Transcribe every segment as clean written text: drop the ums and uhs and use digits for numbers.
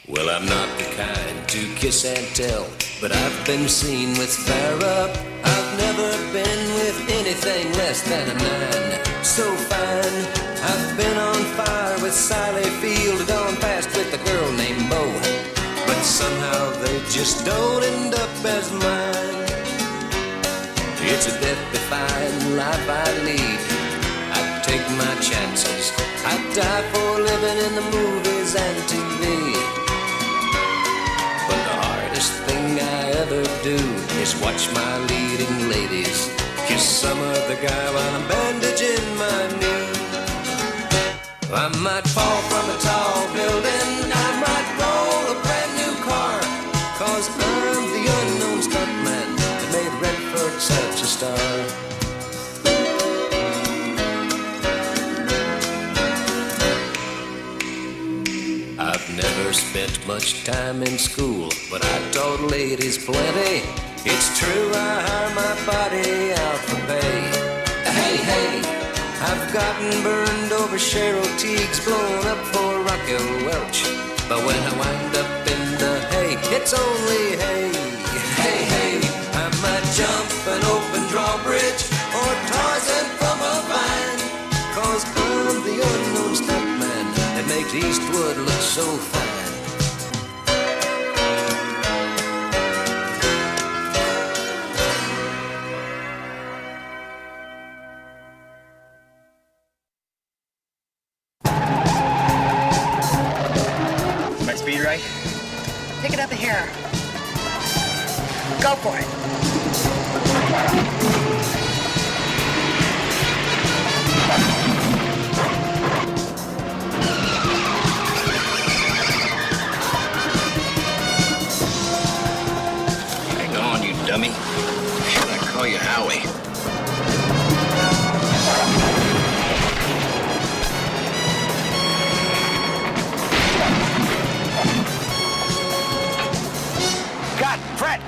Well, I'm not the kind to kiss and tell, but I've been seen with fair up. I've never been with anything less than a 9. So fine, I've been on fire with Sally Field, gone past with a girl named Bo, but somehow they just don't end up as mine. It's a death-defying life I lead. I take my chances. I die for living in the movies and TV. But the hardest thing I ever do is watch my leading ladies kiss some other guy while I'm bandaging my knee. I might fall from a tall building, I might roll a brand new car, 'cause I'm the unknown stuntman that made Redford such a star. I've never spent much time in school, but I taught ladies plenty. It's true, I hire my body out for pay. Hey, hey, I've gotten burned over Cheryl Teague's, blown up for Raquel Welch. But when I wind up in the hay, it's only hay. Hey, hey, I might jump an open drawbridge or Tarzan from a vine, 'cause I'm the unknown stuntman that makes Eastwood look so fine. My speed right? Pick it up a hair. Go for it. Hang on, you dummy. Should I call you Howie? Cut! Fred!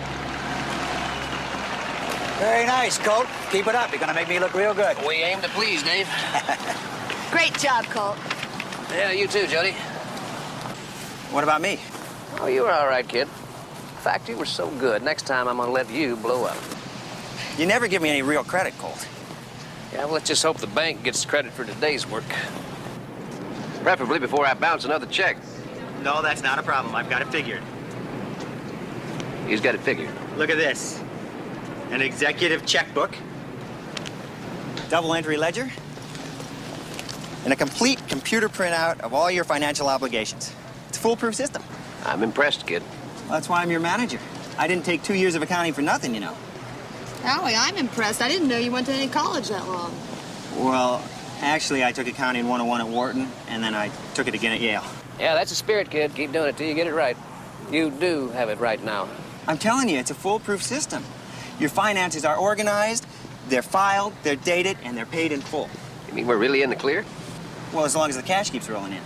Very nice, Colt. Keep it up. You're gonna make me look real good. We aim to please, Dave. Great job, Colt. Yeah, you too, Jody. What about me? Oh, you were all right, kid. In fact, you were so good. Next time, I'm gonna let you blow up. You never give me any real credit, Colt. Yeah, well, let's just hope the bank gets credit for today's work. Preferably before I bounce another check. No, that's not a problem. I've got it figured. He's got it figured. Look at this. An executive checkbook, Double entry ledger, and a complete computer printout of all your financial obligations. It's a foolproof system. I'm impressed, kid. Well, that's why I'm your manager. I didn't take 2 years of accounting for nothing, you know. Howie, I'm impressed. I didn't know you went to any college that long. Well, actually, I took accounting 101 at Wharton, and then I took it again at Yale. Yeah, that's a spirit, kid. Keep doing it till you get it right. You do have it right now. I'm telling you, it's a foolproof system. Your finances are organized, they're filed, they're dated, and they're paid in full. You mean we're really in the clear? Well, as long as the cash keeps rolling in.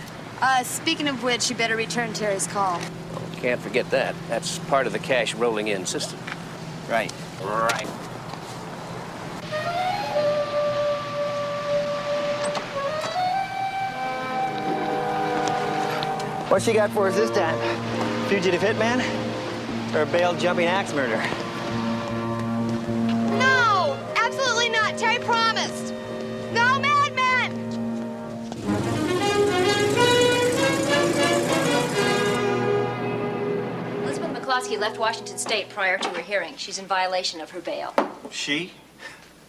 Speaking of which, you better return Terry's call. Oh, can't forget that. That's part of the cash rolling in system. Right. Right. What she got for us this time? Fugitive hitman? Or a bail jumping axe murderer? No! Absolutely not! Terry promised! No, madman! Elizabeth McCloskey left Washington State prior to her hearing. She's in violation of her bail. She?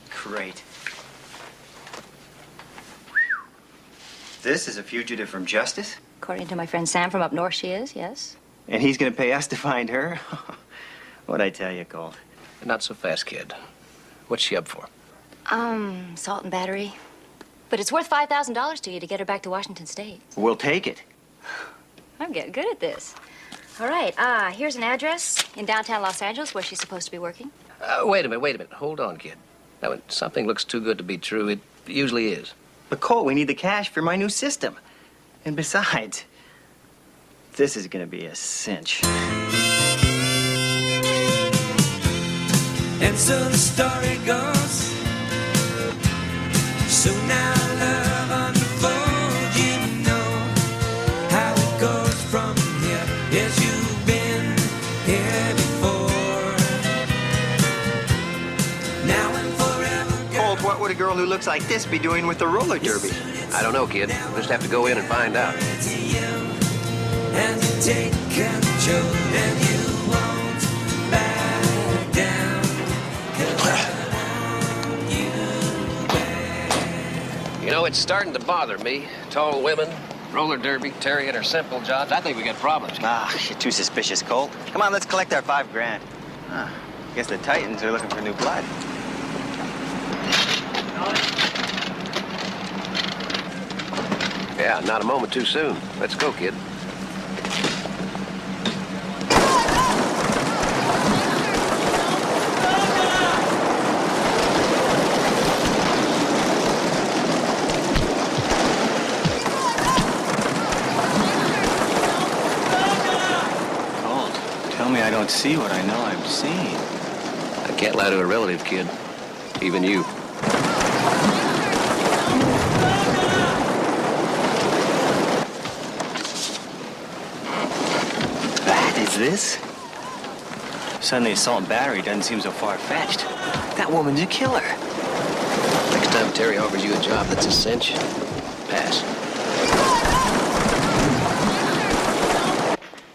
Great. This is a fugitive from justice? According to my friend Sam from up north, she is, yes. And he's gonna pay us to find her? What'd I tell you, Colt? Not so fast, kid. What's she up for? Assault and battery. But it's worth $5,000 to you to get her back to Washington State. We'll take it. I'm getting good at this. All right, here's an address in downtown Los Angeles where she's supposed to be working. Wait a minute. Hold on, kid. Now, when something looks too good to be true, it usually is. But, Colt, we need the cash for my new system. And besides, this is gonna be a cinch. And so the story goes. So now love unfolds, you know how it goes from here. who looks like this be doing with the roller derby? I don't know, kid. We'll just have to go in and find out. And you take control and you won't back down. 'Cause I want you back. You know, it's starting to bother me. Tall women, roller derby, Terry and her simple jobs. I think we got problems. Ah, you're too suspicious, Colt. Come on, let's collect our $5 grand. Ah, guess the Titans are looking for new blood. Yeah, not a moment too soon. Let's go, kid. Colt, tell me I don't see what I know I'm seeing. I can't lie to a relative, kid. Even you. This? Suddenly assault and battery doesn't seem so far-fetched. That woman's a killer. Next time Terry offers you a job that's a cinch, pass.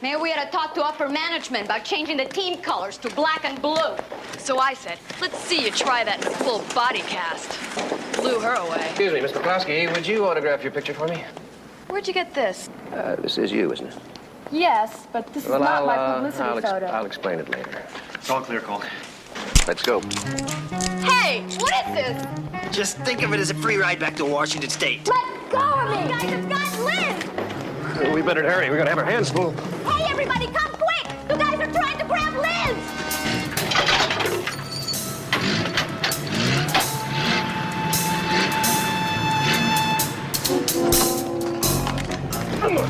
Maybe we ought to talk to upper management about changing the team colors to black and blue. So I said, let's see you try that in a full body cast. Blew her away. Excuse me, Miss McCloskey, would you autograph your picture for me? Where'd you get this? This is you, isn't it? Yes, but this is not my publicity photo. I'll explain it later. It's all clear, Colt. Let's go. Hey, what is this? Just think of it as a free ride back to Washington State. Let go of me! You guys have got Liz! We better hurry. We're gonna have our hands full. Hey, everybody, come quick! You guys are trying to grab Liz!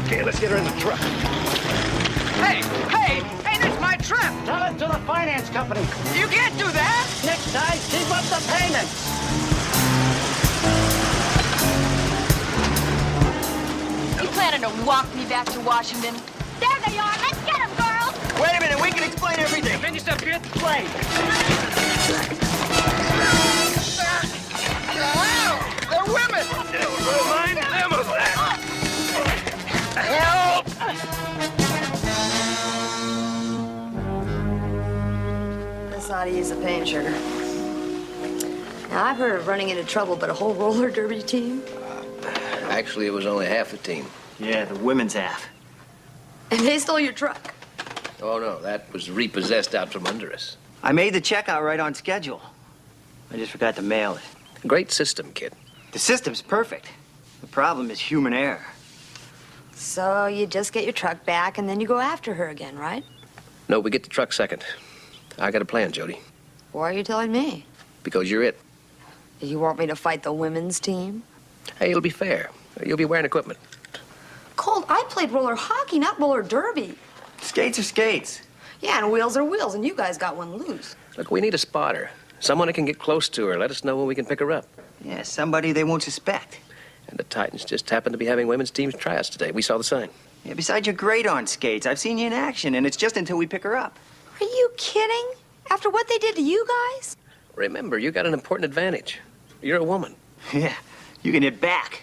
Okay, let's get her in the truck. Hey, that's my trip. Tell it to the finance company. You can't do that. Next time, keep up the payments. You planning to walk me back to Washington? There they are! Let's get them, girls! Wait a minute, we can explain everything. Finish up your play. They're women. Remind them of that. Help! That's not easy a pain, sugar. Now, I've heard of running into trouble, but a whole roller derby team? Actually, it was only half the team. Yeah, the women's half. And they stole your truck. Oh, no, that was repossessed out from under us. I made the check out right on schedule. I just forgot to mail it. Great system, kid. The system's perfect. The problem is human error. So you just get your truck back, and then you go after her again, right? No, we get the truck second. I got a plan, Jody. Why are you telling me? Because you're it. You want me to fight the women's team? Hey, it'll be fair. You'll be wearing equipment. Colt, I played roller hockey, not roller derby. Skates are skates. Yeah, and wheels are wheels, and you guys got one loose. Look, we need a spotter. Someone that can get close to her. Let us know when we can pick her up. Yeah, somebody they won't suspect. And the Titans just happened to be having women's teams tryouts today. We saw the sign. Yeah, besides, you're great on skates. I've seen you in action, and it's just until we pick her up. Are you kidding? After what they did to you guys? Remember, you got an important advantage. You're a woman. Yeah, you can hit back.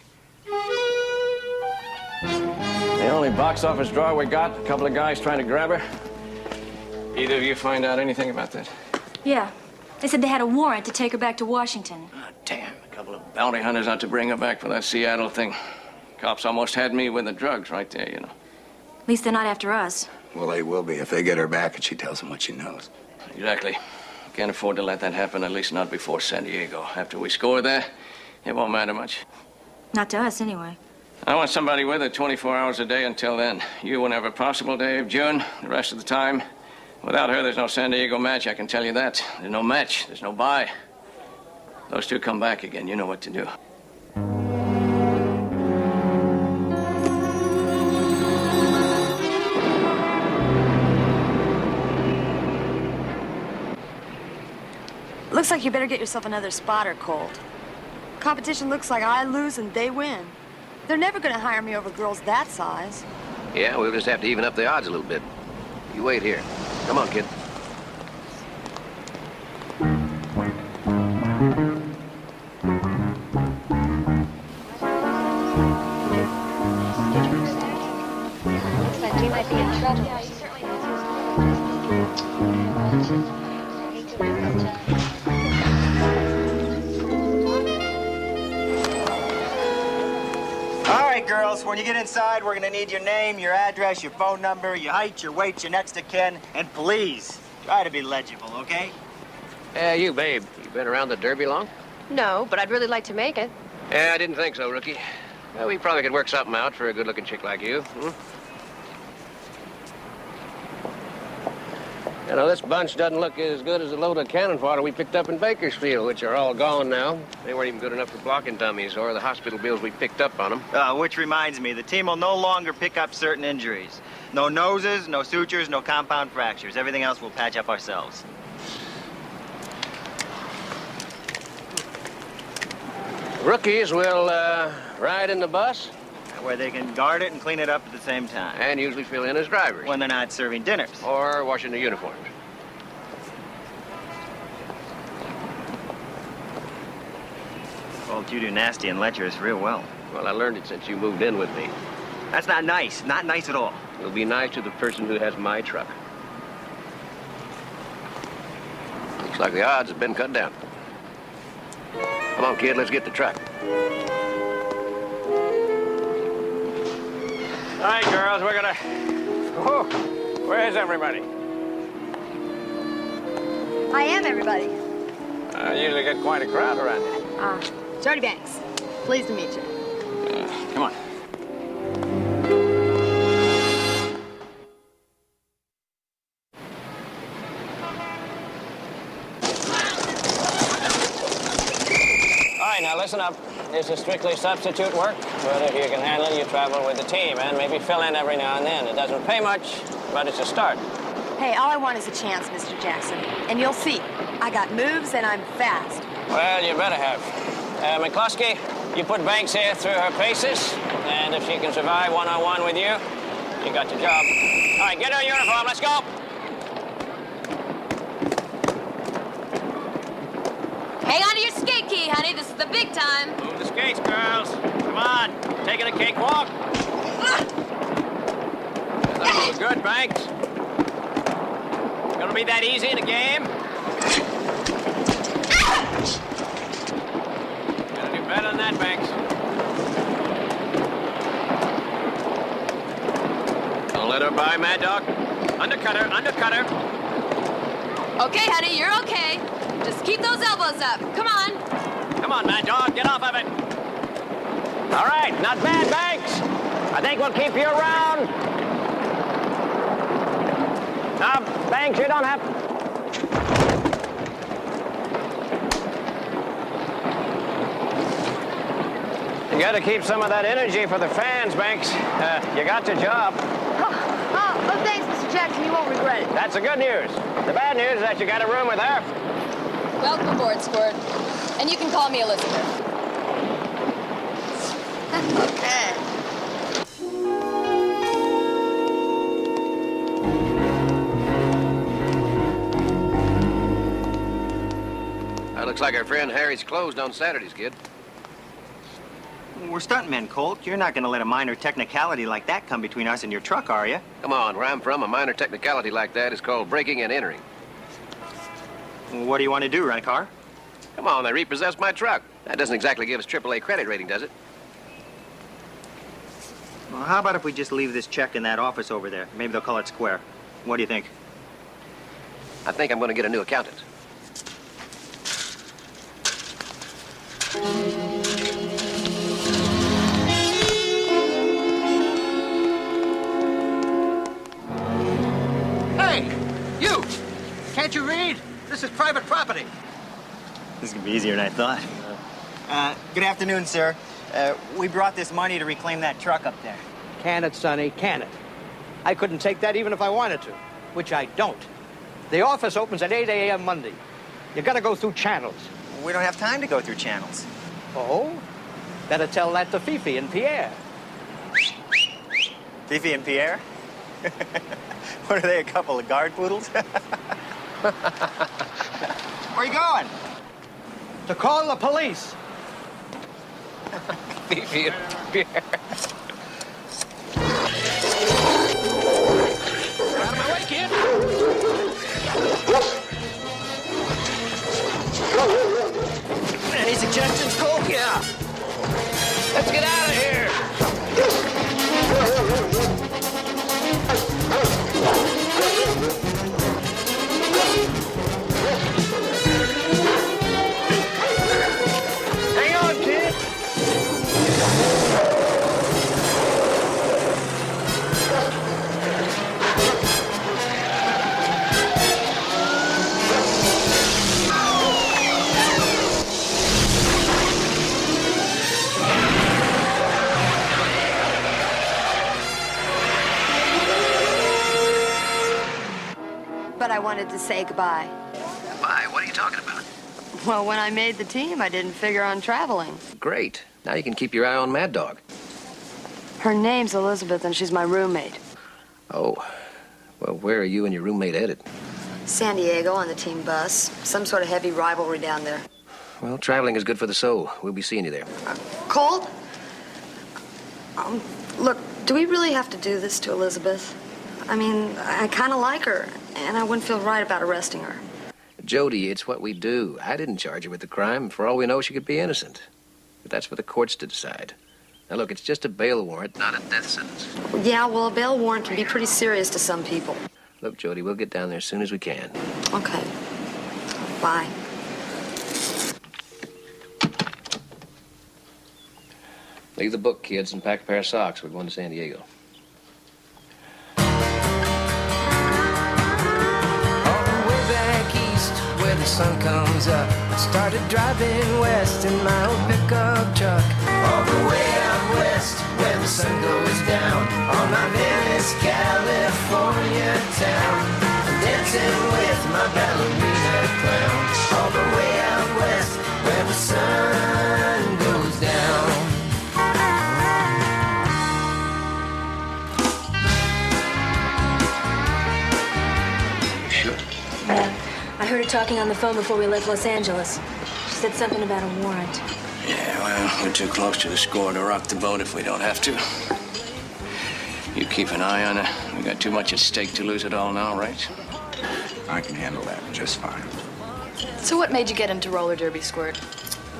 The only box office draw we got, a couple of guys trying to grab her. Either of you find out anything about that? Yeah. They said they had a warrant to take her back to Washington. Oh, damn. A couple of bounty hunters out to bring her back for that Seattle thing. Cops almost had me with the drugs right there, you know. At least they're not after us. Well, they will be if they get her back and she tells them what she knows. Exactly. Can't afford to let that happen, at least not before San Diego. After we score there, it won't matter much. Not to us, anyway. I want somebody with her 24 hours a day until then. You whenever possible, Dave, June, the rest of the time. Without her, there's no San Diego match, I can tell you that. There's no match, there's no buy. Those two come back again, you know what to do. Looks like you better get yourself another spotter, Colt. Competition looks like I lose and they win. They're never gonna hire me over girls that size. Yeah, we'll just have to even up the odds a little bit. You wait here. Come on, kid. Yeah, he certainly All right, girls, when you get inside, we're gonna need your name, your address, your phone number, your height, your weight, your next of kin, and please, try to be legible, okay? You, babe. You been around the Derby long? No, but I'd really like to make it. Yeah, I didn't think so, rookie. Well, we probably could work something out for a good-looking chick like you. You know, this bunch doesn't look as good as the load of cannon fodder we picked up in Bakersfield, which are all gone now. They weren't even good enough for blocking dummies or the hospital bills we picked up on them. Which reminds me, the team will no longer pick up certain injuries. No noses, no sutures, no compound fractures. Everything else we'll patch up ourselves. Rookies will ride in the bus. Where they can guard it and clean it up at the same time. And usually fill in as drivers. When they're not serving dinners. Or washing the uniforms. Well, you do nasty and lecherous real well. Well, I learned it since you moved in with me. That's not nice. Not nice at all. You'll be nice to the person who has my truck. Looks like the odds have been cut down. Come on, kid, let's get the truck. All right, girls, we're gonna... Oh, where's everybody? I am everybody. I usually get quite a crowd around here. Jody Banks. Pleased to meet you. Come on. All right, now listen up. This is strictly substitute work, but if you can handle it, you travel with the team and maybe fill in every now and then. It doesn't pay much, but it's a start. Hey, all I want is a chance, Mr. Jackson. And you'll see. I got moves and I'm fast. Well, you better have. McCluskey, you put Banks here through her paces, and if she can survive one-on-one with you, you got the job. All right, get her uniform. Let's go. Hang on to your skate key, honey. This is the big time. Move the skates, girls. Come on. Taking a cakewalk. That was good, Banks. Gonna be that easy in a game? Gotta do better than that, Banks. Don't let her by, Mad Dog. Undercut her, undercut her. Okay, honey, you're okay. Just keep those elbows up. Come on. Come on, Mad Dog, get off of it. All right, not bad, Banks. I think we'll keep you around. Now, Banks, you don't have... You gotta keep some of that energy for the fans, Banks. You got your job. Oh, thanks, Mr. Jackson. You won't regret it. That's the good news. The bad news is that you got a room with her. Welcome aboard, Squirt. And you can call me Elizabeth. Okay. Looks like our friend Harry's closed on Saturdays, kid. We're stuntmen, Colt. You're not going to let a minor technicality like that come between us and your truck, are you? Come on, where I'm from, a minor technicality like that is called breaking and entering. What do you want to do, rent a car? Come on, they repossessed my truck. That doesn't exactly give us AAA credit rating, does it? Well, how about if we just leave this check in that office over there? Maybe they'll call it square. What do you think? I think I'm going to get a new accountant. Hey, you! Can't you read? This is private property. This is going to be easier than I thought. Good afternoon, sir. We brought this money to reclaim that truck up there. Can it, Sonny, can it? I couldn't take that even if I wanted to, which I don't. The office opens at 8 a.m. Monday. You gotta go through channels. We don't have time to go through channels. Oh? Better tell that to Fifi and Pierre. Fifi and Pierre? What are they, a couple of guard poodles? Where are you going? To call the police. Fifi and Pierre. wanted to say goodbye. Why? What are you talking about? Well, when I made the team, I didn't figure on traveling. Great. Now you can keep your eye on Mad Dog. Her name's Elizabeth, and she's my roommate. Oh. Well, where are you and your roommate headed? San Diego on the team bus. Some sort of heavy rivalry down there. Well, traveling is good for the soul. We'll be seeing you there. Colt? Look, do we really have to do this to Elizabeth? I mean, I kind of like her, and I wouldn't feel right about arresting her. Jody, it's what we do. I didn't charge her with the crime. For all we know, she could be innocent. But that's for the courts to decide. Now, look, it's just a bail warrant, not a death sentence. Yeah, well, a bail warrant can be pretty serious to some people. Look, Jody, we'll get down there as soon as we can. Okay. Bye. Leave the book, kids, and pack a pair of socks. We're going to San Diego. Where the sun comes up, I started driving west in my old pickup truck. All the way out west, where the sun goes down, on my Venice, California town, dancing with my ballerina clown. All the way out west, where the sun goes down. Sure. Yeah. I heard her talking on the phone before we left Los Angeles. She said something about a warrant. Yeah, well, we're too close to the score to rock the boat if we don't have to. You keep an eye on her. We got too much at stake to lose it all now, right? I can handle that just fine. So what made you get into roller derby, Squirt?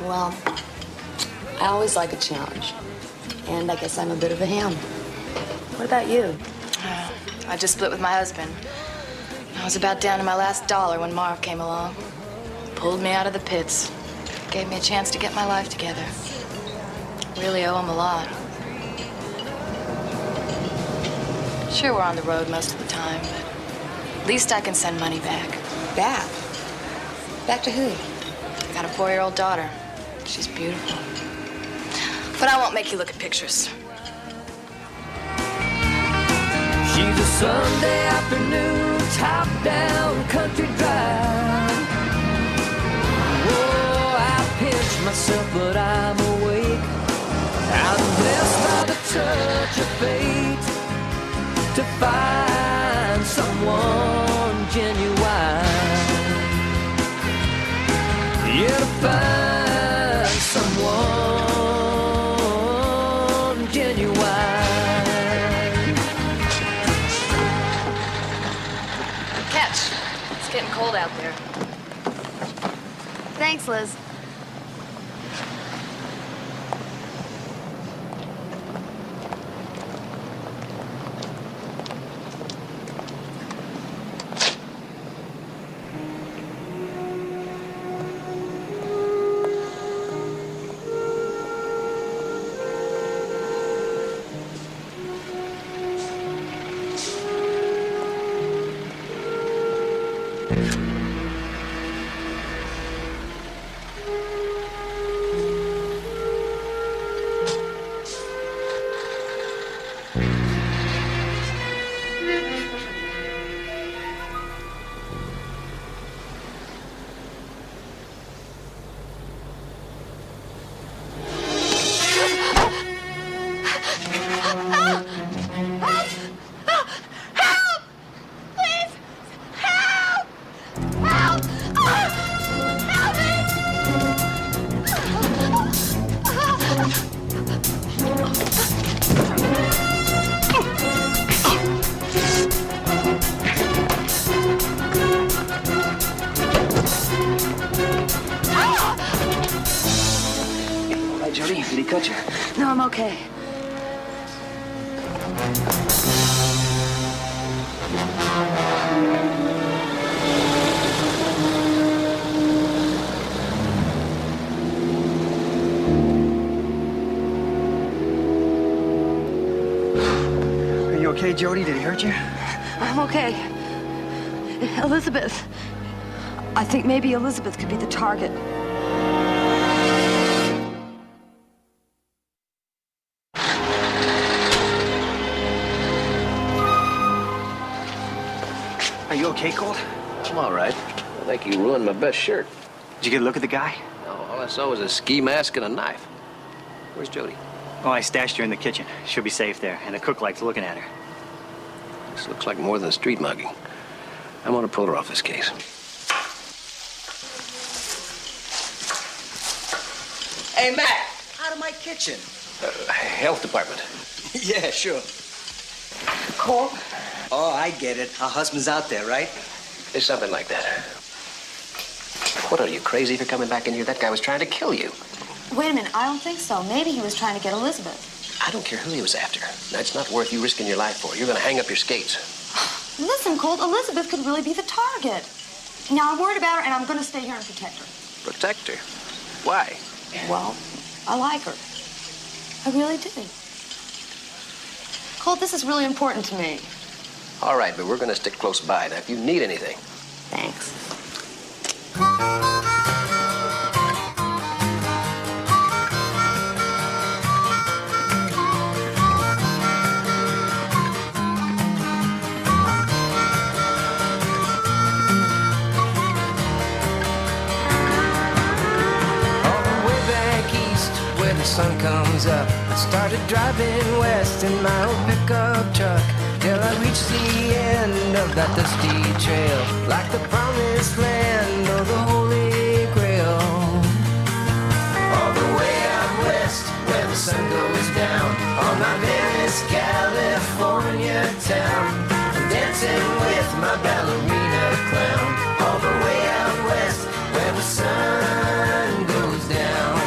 Well, I always like a challenge. And I guess I'm a bit of a ham. What about you? I just split with my husband. I was about down to my last dollar when Marv came along. Pulled me out of the pits. Gave me a chance to get my life together. Really owe him a lot. Sure, we're on the road most of the time, but at least I can send money back. Back? Back to who? I got a 4-year-old daughter. She's beautiful. But I won't make you look at pictures. She's a Sunday afternoon, top-down country drive. Whoa, I pinch myself, but I'm awake. I'm blessed by the touch of fate to find someone genuine. Yeah, to find someone genuine. It's getting cold out there. Thanks, Liz. Jody, did he cut you? No, I'm okay. Are you okay, Jody? Did he hurt you? I'm okay. Elizabeth. I think maybe Elizabeth could be the target. Are you okay, Colt? I'm all right. I think you ruined my best shirt. Did you get a look at the guy? No, all I saw was a ski mask and a knife. Where's Jody? Oh, I stashed her in the kitchen. She'll be safe there, and the cook likes looking at her. This looks like more than a street mugging. I'm gonna pull her off this case. Hey, Matt, out of my kitchen. Health department. Yeah, sure. Colt? Oh, I get it. Her husband's out there, right? It's something like that. What are you, crazy for coming back in here? That guy was trying to kill you. Wait a minute, I don't think so. Maybe he was trying to get Elizabeth. I don't care who he was after. That's not worth you risking your life for. You're gonna hang up your skates. Listen, Colt, Elizabeth could really be the target. Now, I'm worried about her, and I'm gonna stay here and protect her. Protect her? Why? Well, I like her. I really do. Colt, this is really important to me. All right, but we're gonna stick close by. Now, if you need anything. Thanks. The sun comes up. I started driving west in my old pickup truck till I reached the end of that dusty trail, like the promised land or the Holy Grail. All the way out west, where the sun goes down, on my Venice, California town, I'm dancing with my ballerina clown. All the way out west, where the sun goes down.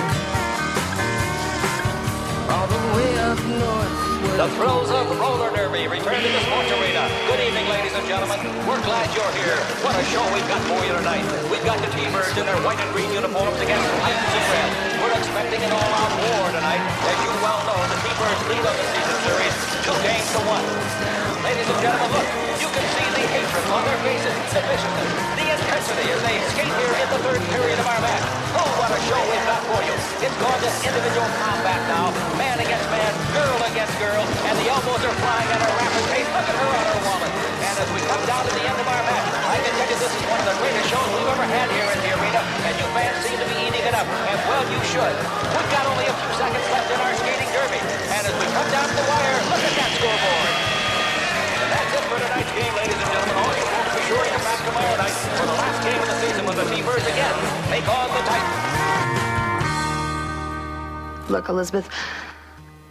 The thrills of roller derby return to the sports arena. Good evening, ladies and gentlemen. We're glad you're here. What a show we've got for you tonight. We've got the T-Birds in their white and green uniforms against white and red. We're expecting an all-out war tonight. As you well know, the T-Birds lead on the season series 2-1. Ladies and gentlemen, look. You can see the hatred on their faces, the viciousness, the intensity as they skate here in the third period of our match. Oh, what a show we've got for you. It's gone to individual combat now. Man against man, girl against girl, and the elbows are flying at a rapid pace. Look at her on her woman. And as we come down to the end of our match, I can tell you this is one of the greatest shows we've ever had here in the arena, and you fans seem to be eating it up. And well, you should. We've got only a few seconds left in our skating derby. And as we come down to the wire, look at that scoreboard. And that's it for tonight's game, ladies and gentlemen. All you folks be sure to come back tomorrow night for the last game of the season when the T-Birds again take on the Titans. Look, Elizabeth,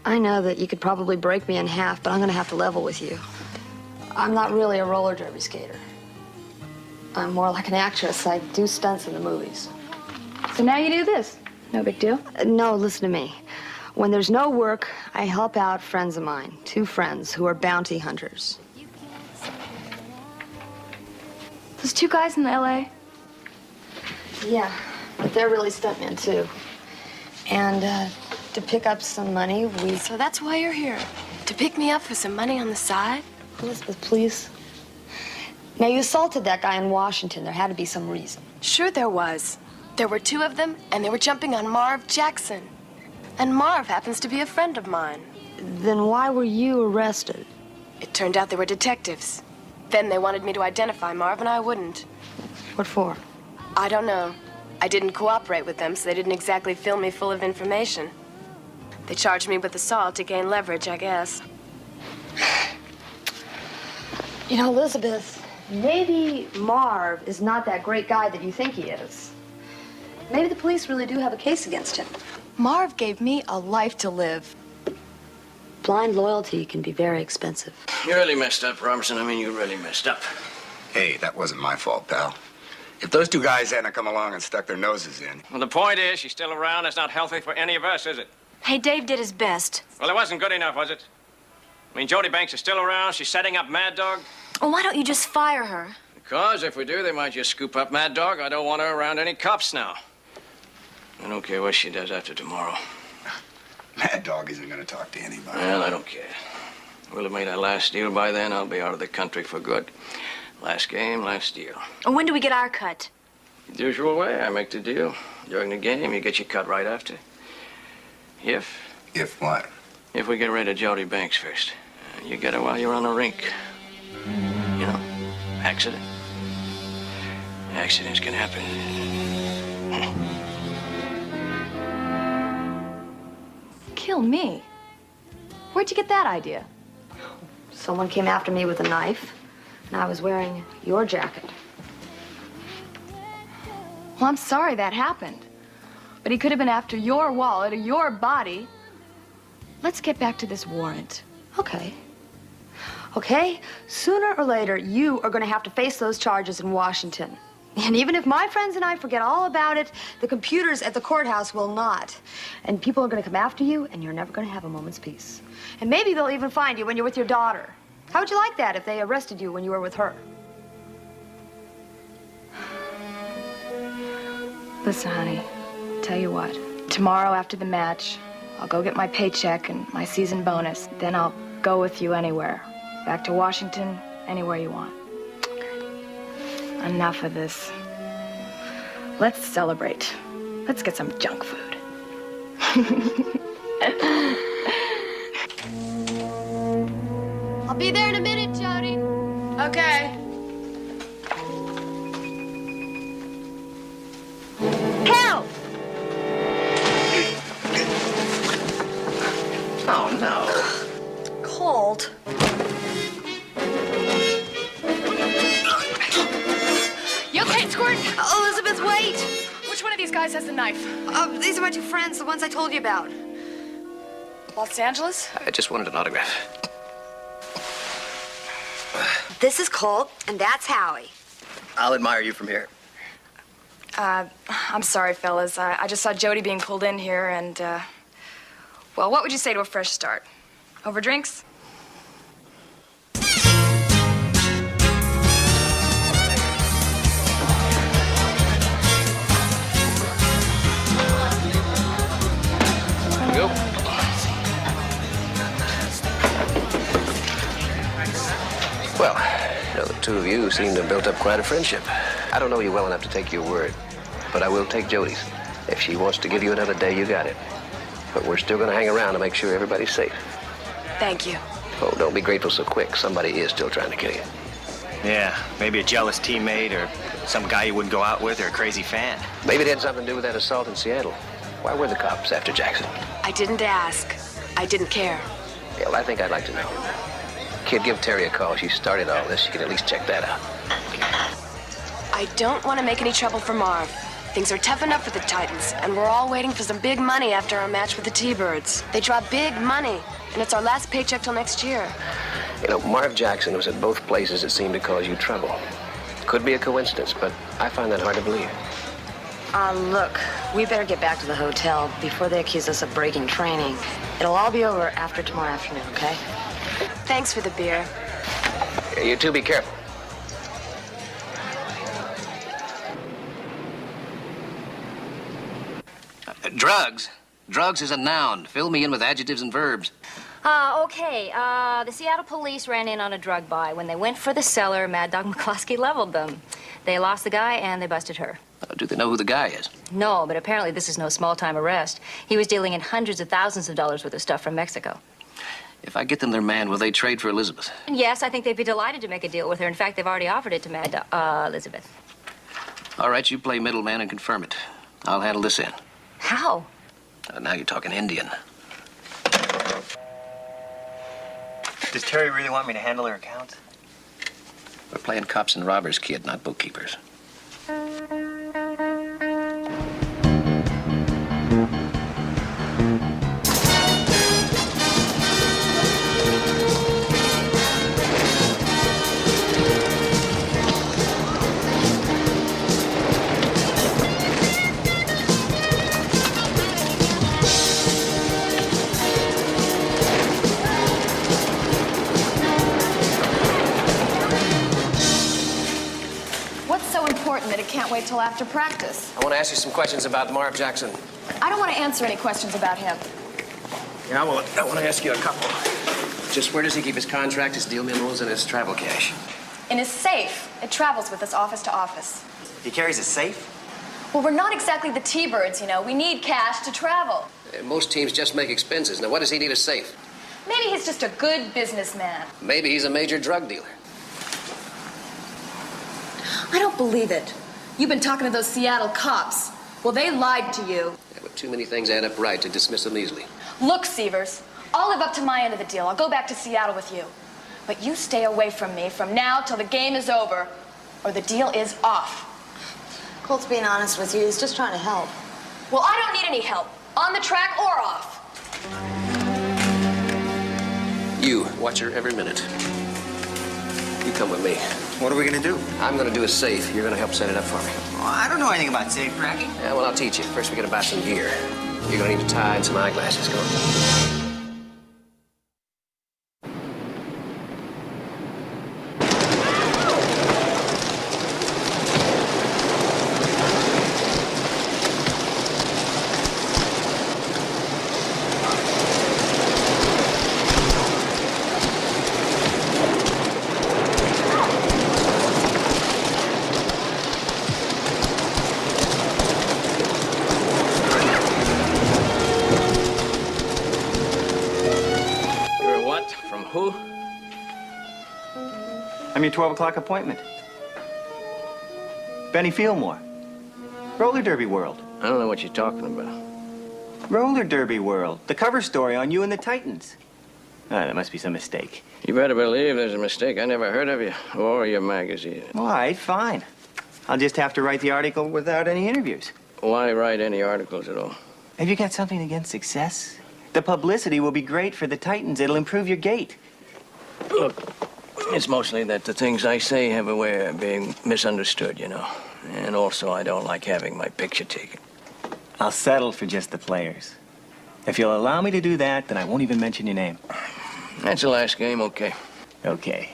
I know that you could probably break me in half, but I'm going to have to level with you. I'm not really a roller derby skater. I'm more like an actress. I do stunts in the movies. So now you do this. No big deal. No, listen to me. When there's no work, I help out friends of mine, 2 friends who are bounty hunters. Those 2 guys in L.A.? Yeah, but they're really stuntmen, too. And to pick up some money, we... So that's why you're here? To pick me up for some money on the side? Elizabeth, please. Now, you assaulted that guy in Washington. There had to be some reason. Sure there was. There were 2 of them, and they were jumping on Marv Jackson. And Marv happens to be a friend of mine. Then why were you arrested? It turned out they were detectives. Then they wanted me to identify Marv, and I wouldn't. What for? I don't know. I didn't cooperate with them, so they didn't exactly fill me full of information. They charged me with assault to gain leverage, I guess. You know, Elizabeth, maybe Marv is not that great guy that you think he is. Maybe the police really do have a case against him. Marv gave me a life to live. Blind loyalty can be very expensive. You really messed up, Robertson. I mean, you really messed up. Hey, that wasn't my fault, pal. If those 2 guys hadn't come along and stuck their noses in... Well, the point is, she's still around. It's not healthy for any of us, is it? Hey, Dave did his best. Well, it wasn't good enough, was it? I mean, Jody Banks is still around. She's setting up Mad Dog. Well, why don't you just fire her? Because if we do, they might just scoop up Mad Dog. I don't want her around any cops now. I don't care what she does after tomorrow. Mad Dog isn't going to talk to anybody. Well, I don't care. We'll have made our last deal by then. I'll be out of the country for good. Last game, last deal. And when do we get our cut? The usual way. I make the deal. During the game, you get your cut right after. If what? If we get rid of Jody Banks first. You get her while you're on the rink. You know, accident. Accidents can happen. Kill me? Where'd you get that idea? Someone came after me with a knife, and I was wearing your jacket. Well, I'm sorry that happened. But he could have been after your wallet or your body. Let's get back to this warrant. Okay. Okay? Sooner or later, you are going to have to face those charges in Washington. And even if my friends and I forget all about it, the computers at the courthouse will not. And people are going to come after you, and you're never going to have a moment's peace. And maybe they'll even find you when you're with your daughter. How would you like that if they arrested you when you were with her? Listen, honey, tell you what. Tomorrow after the match, I'll go get my paycheck and my season bonus. Then I'll go with you anywhere. Back to Washington, anywhere you want. Enough of this. Let's celebrate. Let's get some junk food. I'll be there in a minute, Jody. Okay. Help! Oh, no. Colt. You okay, Squirt? Elizabeth, wait! Which one of these guys has the knife? These are my two friends, the ones I told you about. Los Angeles? I just wanted an autograph. This is Colt, and that's Howie. I'll admire you from here. I'm sorry, fellas. I just saw Jody being pulled in here, and, well, what would you say to a fresh start? Over drinks? Go. Well, you know, the two of you seem to have built up quite a friendship. I don't know you well enough to take your word, but I will take Jody's. If she wants to give you another day, you got it. But we're still going to hang around to make sure everybody's safe. Thank you. Oh, don't be grateful so quick. Somebody is still trying to kill you. Yeah, maybe a jealous teammate or some guy you wouldn't go out with or a crazy fan. Maybe it had something to do with that assault in Seattle. Why were the cops after Jackson? I didn't ask. I didn't care. Yeah, well, I think I'd like to know. Kid, give Terry a call. She started all this. She can at least check that out. I don't want to make any trouble for Marv. Things are tough enough for the Titans, and we're all waiting for some big money after our match with the T-Birds. They draw big money, and it's our last paycheck till next year. You know, Marv Jackson was at both places that seemed to cause you trouble. Could be a coincidence, but I find that hard to believe. Look, we better get back to the hotel before they accuse us of breaking training. It'll all be over after tomorrow afternoon, okay? Thanks for the beer. You two be careful. Drugs? Drugs is a noun. Fill me in with adjectives and verbs. Okay. The Seattle police ran in on a drug buy. When they went for the seller, Mad Dog McCloskey leveled them. They lost the guy and they busted her. Do they know who the guy is? No, but apparently this is no small-time arrest. He was dealing in hundreds of thousands of dollars worth of stuff from Mexico. If I get them their man, will they trade for Elizabeth? Yes, I think they'd be delighted to make a deal with her. In fact, they've already offered it to Mad Dog, Elizabeth. All right, you play middleman and confirm it. I'll handle this end. How? Now you're talking Indian. Does Terry really want me to handle her accounts? We're playing cops and robbers, kid, not bookkeepers. That it can't wait till after practice. I want to ask you some questions about Marv Jackson. I don't want to answer any questions about him. Yeah, well, I want to ask you a couple. Just where does he keep his contract, his deal memos, and his travel cash? In his safe. It travels with us office to office. He carries a safe? Well, we're not exactly the T-Birds, you know. We need cash to travel. Most teams just make expenses. Now, what does he need a safe? Maybe he's just a good businessman. Maybe he's a major drug dealer. I don't believe it. You've been talking to those Seattle cops. Well, they lied to you. Yeah, but too many things add up right to dismiss them easily. Look, Severs, I'll live up to my end of the deal. I'll go back to Seattle with you. But you stay away from me from now till the game is over, or the deal is off. Colt's being honest with you. He's just trying to help. Well, I don't need any help, on the track or off. You watch her every minute. You come with me. What are we gonna do? I'm gonna do a safe. You're gonna help set it up for me. Oh, I don't know anything about safe cracking. Yeah, well, I'll teach you. First, we gotta buy some gear. You're gonna need a tie and some eyeglasses. Come on. I'm your 12 o'clock appointment. Benny Fieldmore. Roller Derby World. I don't know what you're talking about. Roller Derby World. The cover story on you and the Titans. Ah, there must be some mistake. You better believe there's a mistake. I never heard of you or your magazine. All right, fine. I'll just have to write the article without any interviews. Why write any articles at all? Have you got something against success? The publicity will be great for the Titans. It'll improve your gait. Look, it's mostly that the things I say have a way of being misunderstood, you know. And also, I don't like having my picture taken. I'll settle for just the players. If you'll allow me to do that, then I won't even mention your name. That's the last game, okay. Okay.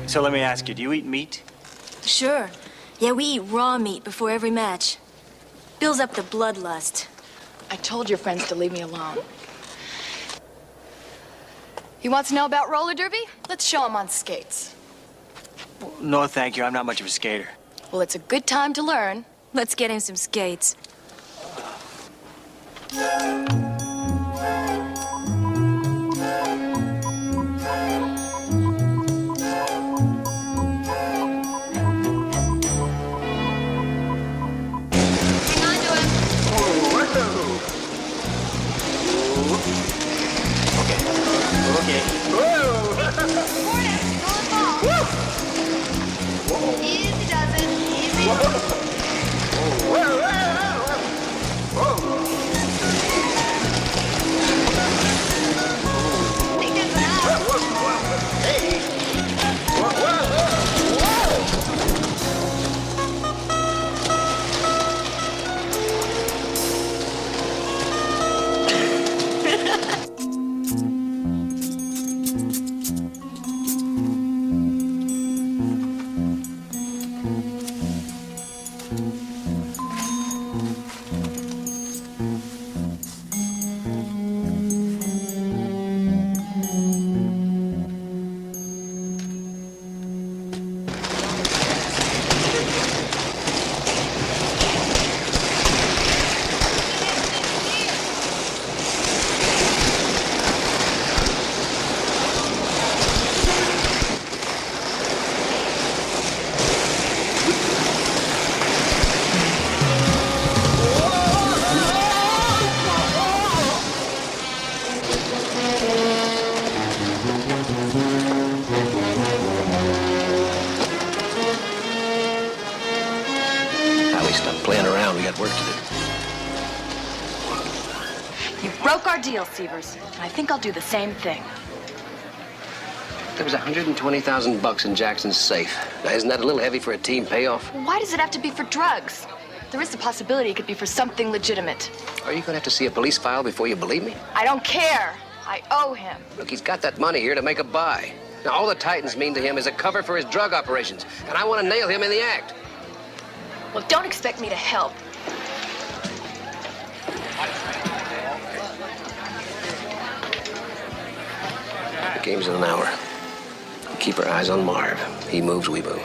So let me ask you, do you eat meat? Sure. Yeah, we eat raw meat before every match. Builds up the bloodlust. I told your friends to leave me alone. He wants to know about roller derby? Let's show him on skates. No, thank you. I'm not much of a skater. Well, it's a good time to learn. Let's get him some skates. Okay. Easy does it. Easy. Think that's enough. Hey. Broke our deal, Severs. And I think I'll do the same thing. There was $120,000 in Jackson's safe. Now, isn't that a little heavy for a team payoff? Why does it have to be for drugs? There is the possibility it could be for something legitimate. Are you going to have to see a police file before you believe me? I don't care. I owe him. Look, he's got that money here to make a buy. Now, all the Titans mean to him is a cover for his drug operations, and I want to nail him in the act. Well, don't expect me to help. The game's in an hour. Keep our eyes on Marv. He moves, we move.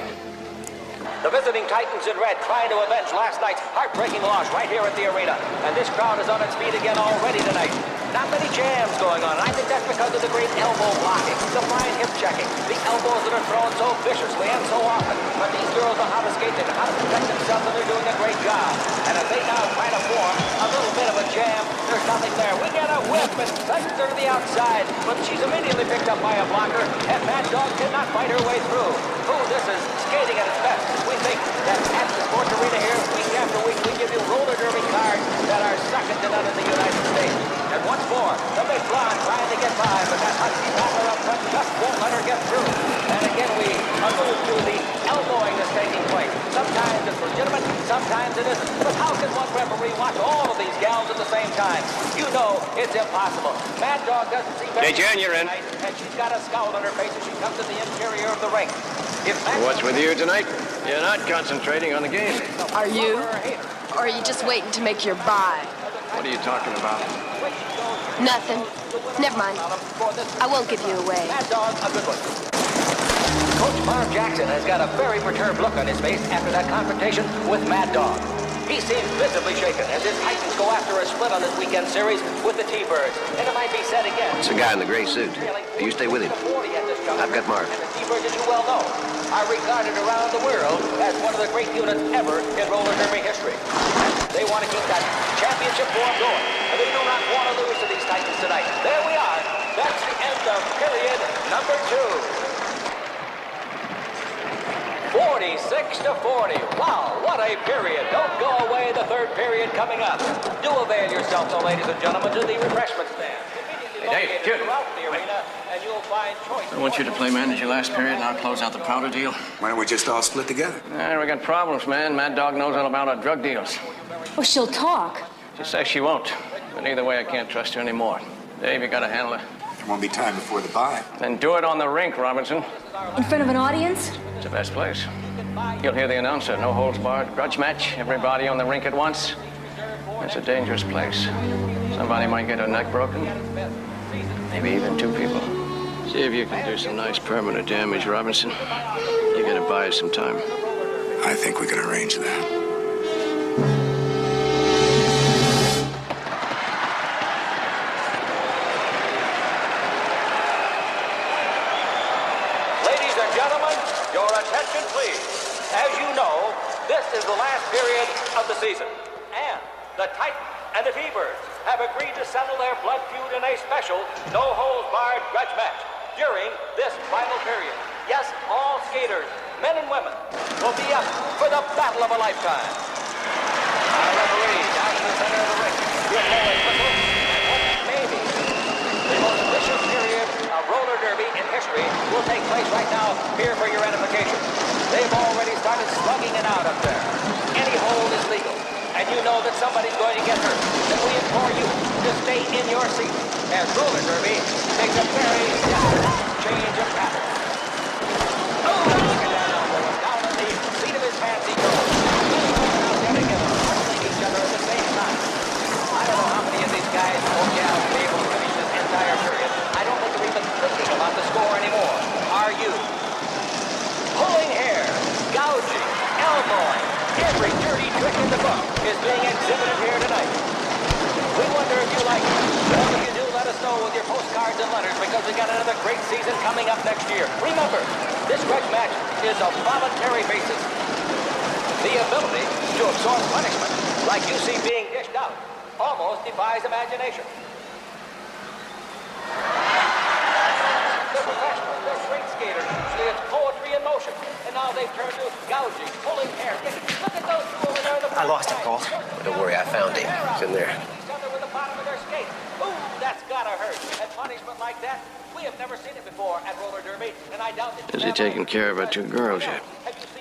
The visiting Titans in red trying to avenge last night's heartbreaking loss right here at the arena. And this crowd is on its feet again already tonight. Not many jams going on. I think that's because of the great elbow blocking, the fine hip checking, the elbows that are thrown so viciously and so often. But these girls know how to skate, they know how to protect themselves, and they're doing a great job. And as they now try to form a little bit of a jam, there's nothing there. We get a whip and sends her to the outside, but she's immediately picked up by a blocker, and Mad Dog cannot fight her way through. Ooh, this is skating at its best. We think that at the sports arena here, week after week, we give you roller derby cards that are second to none in the United States. And once more, the big blonde trying to get by, but that husky battler up front just won't let her get through. And again, we allude to the elbowing that's taking place. Sometimes it's legitimate, sometimes it isn't. But how can one referee watch all of these gals at the same time? You know it's impossible. Mad Dog doesn't seem very... Hey, Jan, you're in. And she's got a scowl on her face as she comes to the interior of the ring. What's with you tonight? You're not concentrating on the game. Are you? Or are you just waiting to make your buy? What are you talking about? Nothing. Never mind. I won't give you away. Mad Dog, a good one. Coach Marv Jackson has got a very perturbed look on his face after that confrontation with Mad Dog. He seems visibly shaken as his Titans go after a split on this weekend series with the T-Birds. And it might be said again. It's the guy in the gray suit. You stay with him. I've got Marv. The T-Birds, as you well know, are regarded around the world as one of the great units ever in roller derby history. They want to keep that championship form going. And they do not want to lose to these Titans tonight. There we are. That's the end of period number 2. 46-40. Wow, what a period. Don't go away. The third period coming up. Do avail yourself, though, ladies and gentlemen, to the refreshment stand. Hey, Dave, Jody. The arena, and you'll find choice. I want you to play manager last period, and I'll close out the powder deal. Why don't we just all split together? We got problems, man. Mad Dog knows all about our drug deals. Oh, she'll talk. She says she won't. But either way, I can't trust her anymore. Dave, you gotta handle her. There won't be time before the buy. Then do it on the rink, Robinson. In front of an audience? It's the best place. You'll hear the announcer. No holds barred. Grudge match. Everybody on the rink at once. It's a dangerous place. Somebody might get her neck broken. Maybe even 2 people. See if you can do some nice permanent damage, Robinson. You gotta buy us some time. I think we can arrange that. Ladies and gentlemen, your attention, please. As you know, this is the last period of the season. And the Titans and the T-Birds have agreed to settle their blood feud in a special, no-holds-barred grudge match during this final period. Yes, all skaters, men and women, will be up for the battle of a lifetime. Our referee down in the center of the ring will blow a whistle, and what may be the most vicious period of roller derby in history will take place right now here for your edification. They've already started slugging it out up there. Any hold is legal. And you know that somebody's going to get hurt, then we implore you to stay in your seat as roller derby takes a very change of pattern. Oh, look at that elbow. Down on the seat of his pants he goes. Getting him, wrestling each other at the same time. I don't know how many of these guys or gals will be able to finish this entire period. I don't think they're even thinking about the score anymore. Are you? Pulling hair, gouging, elbowing. Every dirty trick in the book is being exhibited here tonight. We wonder if you like it. Well, if you do, let us know with your postcards and letters because we got another great season coming up next year. Remember, this grudge match is a voluntary basis. The ability to absorb punishment, like you see being dished out, almost defies imagination. They're professionals. They're great skaters. Usually it's poetry in motion. And now they've turned to gouging, pulling hair. Look at those 2 over there. I lost him, Colt. Don't worry, I found him. He's in there. With the bottom of their skate. Ooh, that's gotta hurt. And punishment like that, we have never seen it before at roller derby, and I doubt that. Is he taking care of our 2 girls yet?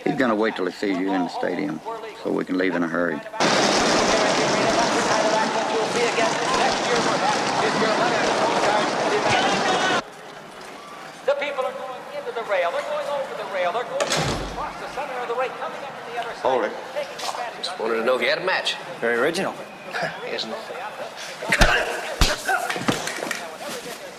He's gonna wait till he sees you in the stadium, so we can leave in a hurry. You'll see again next year, perhaps, if your letter and postcard know if you had a match. Very original. Isn't it?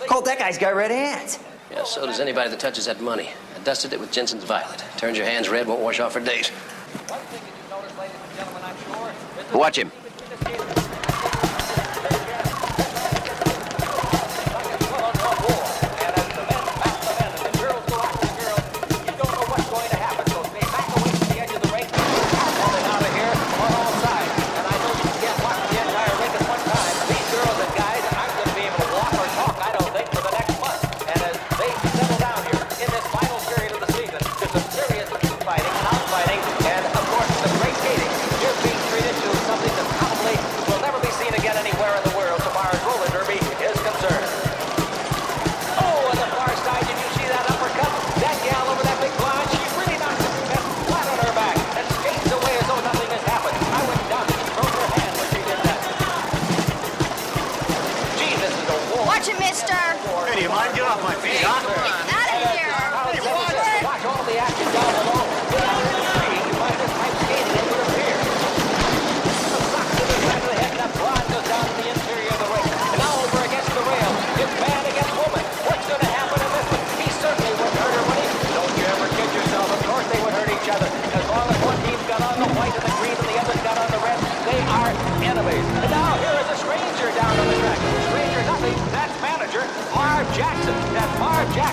Colt, that guy's got red hands. Yeah, so does anybody that touches that money. I dusted it with Jensen's Violet. Turns your hands red, won't wash off for days. Watch him.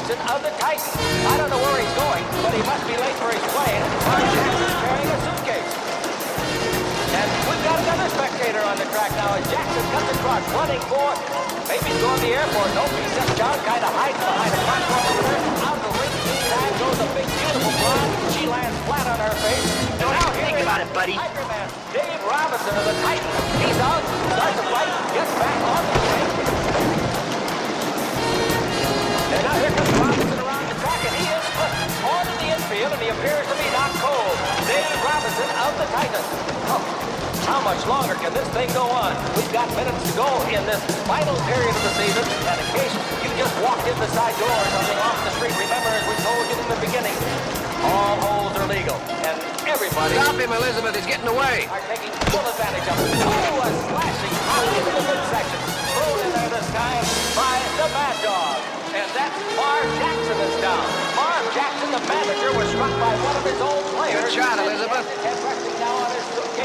Of the Titans. I don't know where he's going, but he must be late for his plane. Mark Jackson's carrying a suitcase. And we've got another spectator on the track now as Jackson comes across running for, maybe he's going to the airport. Nope, he's just down, kind of hiding behind a platform over there. Out the ring, meantime goes a big, beautiful blonde. She lands flat on her face. Don't have to think about it, buddy. Tigerman Dave Robinson of the Titans. He's out, starts the fight, gets back on the train. And now here comes Robinson around the track, and he is put on in the infield, and he appears to be not cold. Dave Robinson of the Titans. Oh, how much longer can this thing go on? We've got minutes to go in this final period of the season, and in case you just walked in the side door or something off the street, remember, as we told you in the beginning, all holes are legal, and everybody... Stop him, Elizabeth, he's getting away. ...are taking full advantage of it. Oh, a slashing out into the midsection. Thrown in there this time by the Mad Dog. And that's Marv Jackson is down. Marv Jackson, the manager, was struck by one of his own players. Good shot, Elizabeth.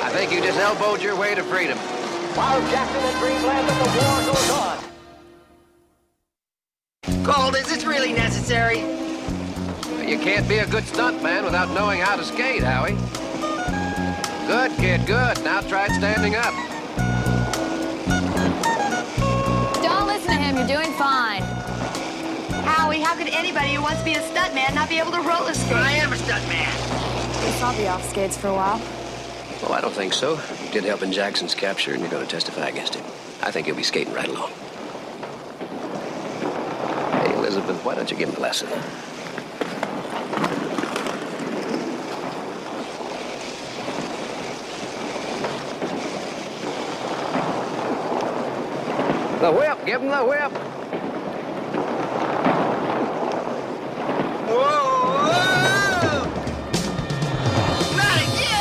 I think you just elbowed your way to freedom. Marv Jackson in Greenland, and the war goes on. Colt, is this really necessary? You can't be a good stuntman without knowing how to skate, Howie. Good, kid, good. Now try standing up. Don't listen to him. You're doing fine. Howie, how could anybody who wants to be a stuntman not be able to roller skate? I am a stuntman. Guess I'll be off skates for a while. Oh, I don't think so. You did help in Jackson's capture, and you're going to testify against him. I think you'll be skating right along. Hey, Elizabeth, why don't you give him a lesson? The whip! Give him the whip! Thank you.